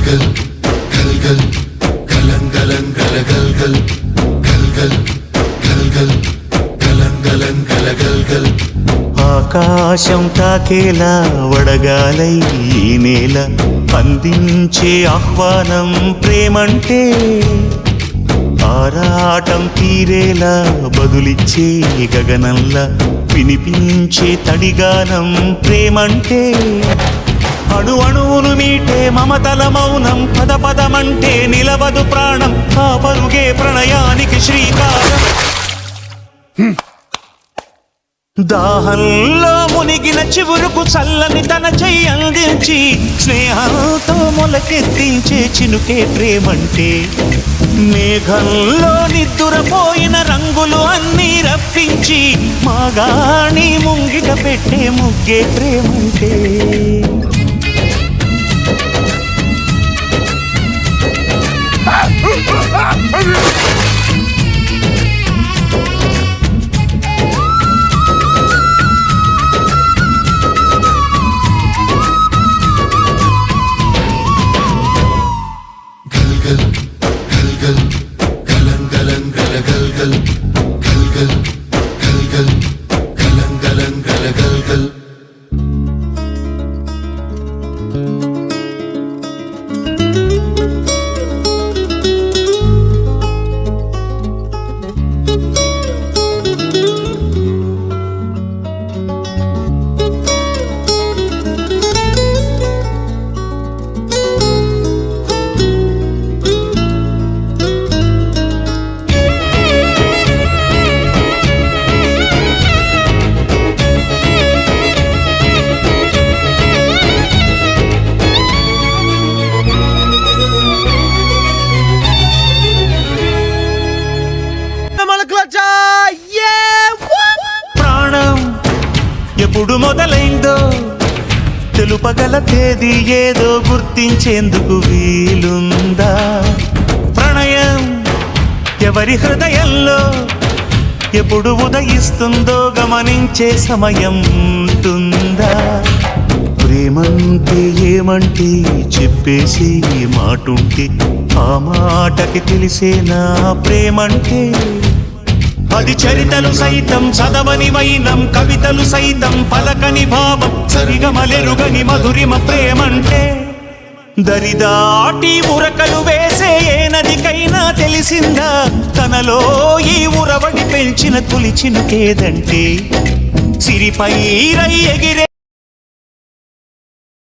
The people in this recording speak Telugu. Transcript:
గల్ గల్ గల్ గలం గలం గల గల్ గల్ గల్ గల్ గల్ గలం గలం గల గల్ గల్. ఆకాశం తాకేలా వడగాలై ఈ నేల అందించే ఆహ్వానం ప్రేమంటే, ఆరాటం తీరేలా బదులిచ్చే గగనంలా వినిపించే తడిగానం ప్రేమంటే, అణు అణువును మీటే మమతల మౌనం పద పదమంటే నిలవదు ప్రాణం, ఆ పరుగే ప్రణయానికి శ్రీకారం. దాహంలో మునిగిన చివురుకు చల్లని తన చెయ్యి అందించి స్నేహంతో మొలకెత్తించే చినుకే ప్రేమంటే, మేఘంలో నిద్దురపోయిన రంగులు అన్నీ రప్పించి మాగాణి ముంగిట పెట్టే ముగ్గే ప్రేమంటే. ప్రాణం ఎప్పుడు మొదలైందో తెలుపగల తేదీ ఏదో గుర్తించేందుకు వీలుందా? ప్రణయం ఎవరి హృదయంలో ఎప్పుడు ఉదయిస్తుందో గమనించే సమయం ఉంటుందా? ప్రేమంటే ఏమంటే చెప్పేసి మాటుంటే ఆ మాటకి తెలిసేనా ప్రేమంటే? అది చరితలు సైతం చదవని వైనం, కవితలు సైతం పలకని భావం, సరిగమలెరుగని మధురిమ ప్రేమంటే. దరిదాటి ఉరకలు వేసే ఏ నదికైనా తెలిసిందా తనలో ఈ ఉరవడి పెంచిన తొలి చినుకేదంటే? సిరిపై రై ఎగిరే